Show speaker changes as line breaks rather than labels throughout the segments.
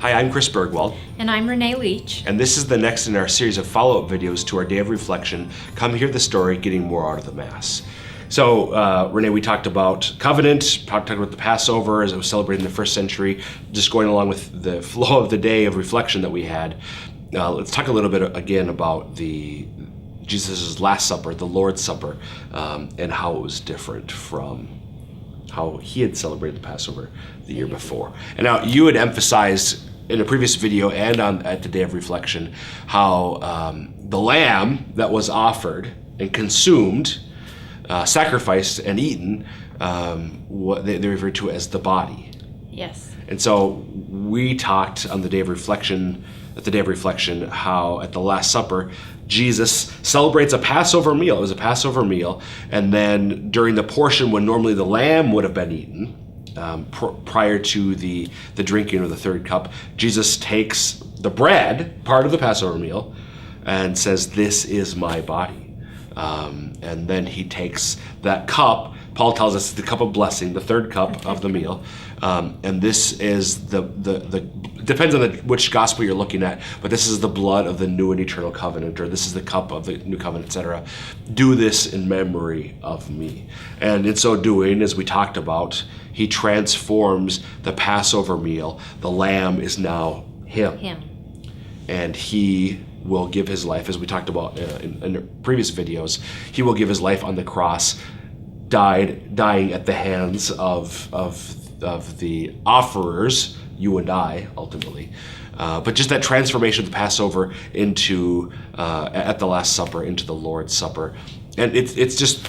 Hi, I'm Chris Bergwald.
And I'm Renee Leach.
And this is the next in our series of follow-up videos to our Day of Reflection, Come Hear the Story, Getting More Out of the Mass. So, Renee, we talked about covenant, talked about the Passover as it was celebrated in the first century, just going along with the flow of the day of reflection that we had. Let's talk a little bit again about Jesus' Last Supper, the Lord's Supper, and how it was different from how he had celebrated the Passover the year before. And now you had emphasized in a previous video and at the Day of Reflection how the lamb that was offered and consumed, sacrificed and eaten, what they refer to as the body.
Yes.
And so we talked on the Day of Reflection, how at the Last Supper, Jesus celebrates a Passover meal. It was a Passover meal. And then during the portion when normally the lamb would have been eaten, prior to the drinking of the third cup, Jesus takes the bread, part of the Passover meal, and says, "This is my body." And then he takes that cup. Paul tells us the cup of blessing, the third cup of the meal. And this is the depends on which gospel you're looking at, but this is the blood of the new and eternal covenant, or this is the cup of the new covenant, etc. Do this in memory of me. And in so doing, as we talked about, he transforms the Passover meal. The lamb is now him. And he will give his life, as we talked about in previous videos, he will give his life on the cross, dying at the hands of the offerers, you and I, ultimately. But just that transformation of the Passover into, at the Last Supper, into the Lord's Supper. And it's just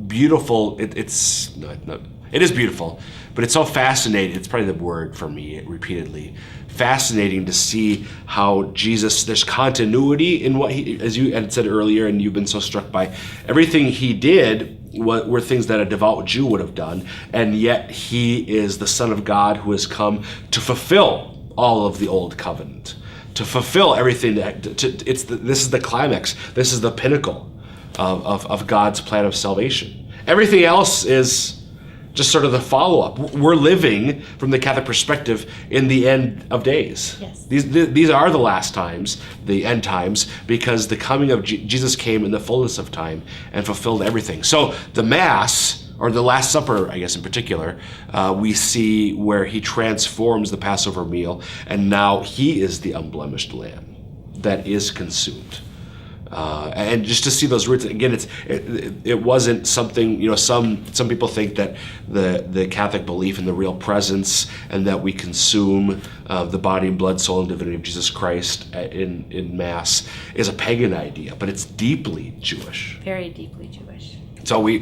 beautiful. It is beautiful, but it's so fascinating. It's probably the word for me repeatedly. Fascinating to see how Jesus, there's continuity in what he, as you had said earlier, and you've been so struck by, everything he did were things that a devout Jew would have done, and yet he is the Son of God who has come to fulfill all of the old covenant, to fulfill everything. This is the climax. This is the pinnacle of God's plan of salvation. Everything else is just sort of the follow-up. We're living, from the Catholic perspective, in the end of days.
Yes.
These are the last times, the end times, because the coming of Jesus came in the fullness of time and fulfilled everything. So the Mass, or the Last Supper, I guess in particular, we see where he transforms the Passover meal, and now he is the unblemished lamb that is consumed. And just to see those roots again, it wasn't something, some people think that the Catholic belief in the real presence and that we consume the body and blood, soul, and divinity of Jesus Christ in Mass is a pagan idea, but it's deeply Jewish.
Very deeply Jewish.
So we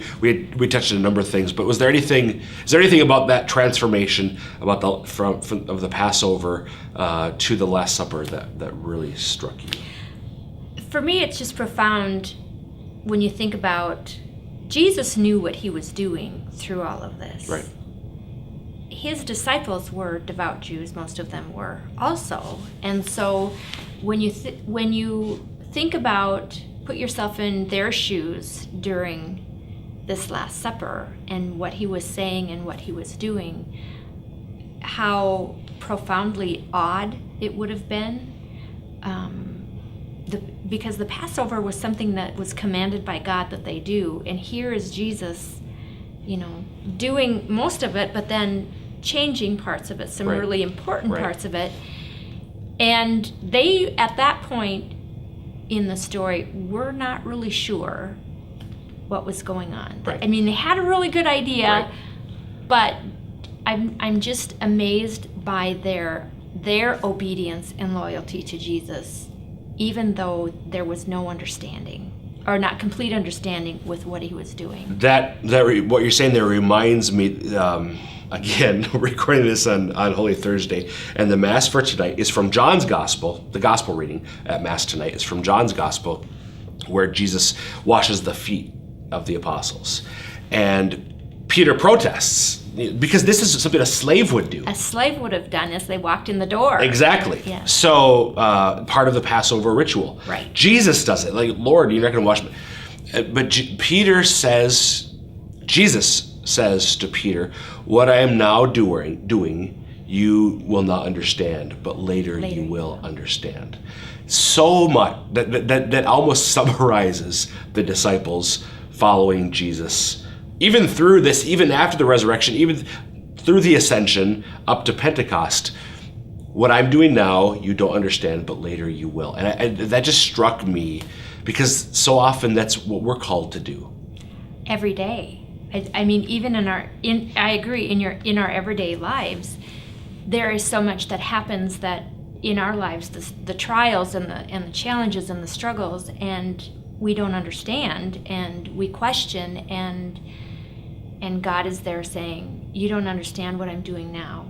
touched on a number of things, but is there anything about that transformation about from the Passover to the Last Supper that really struck you?
For me, it's just profound when you think about Jesus knew what he was doing through all of this.
Right.
His disciples were devout Jews, most of them were also. And so when you think about, put yourself in their shoes during this Last Supper and what he was saying and what he was doing, how profoundly odd it would have been. Because the Passover was something that was commanded by God that they do, and here is Jesus, doing most of it, but then changing parts of it, some really important parts of it. And they, at that point in the story, were not really sure what was going on.
Right.
I mean, they had a really good idea, but I'm just amazed by their obedience and loyalty to Jesus, even though there was no understanding, or not complete understanding with what he was doing. What you're saying there reminds me, again, recording this on Holy Thursday, and the Mass for tonight is from John's Gospel. The Gospel reading at Mass tonight is from John's Gospel, where Jesus washes the feet of the apostles. And Peter protests, because this is something a slave would do. A slave would have done as they walked in the door.
Exactly.
Yeah.
So part of the Passover ritual.
Right.
Jesus does it. Like, Lord, you're not going to wash me. But Jesus says to Peter, what I am now doing, you will not understand, but later you will understand. So much that almost summarizes the disciples following Jesus, even through this, even after the resurrection, even through the ascension up to Pentecost. What I'm doing now, you don't understand, but later you will. And that just struck me, because so often that's what we're called to do.
Every day. I mean, even I agree, in our everyday lives, there is so much that happens that in our lives, the trials and the challenges and the struggles, and we don't understand, and we question, and God is there saying, you don't understand what I'm doing now,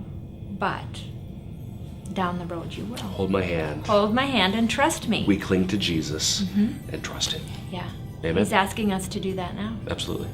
but down the road you will.
Hold my hand.
Hold my hand and trust me.
We cling to Jesus and trust him.
Yeah.
Amen.
He's asking us to do that now.
Absolutely.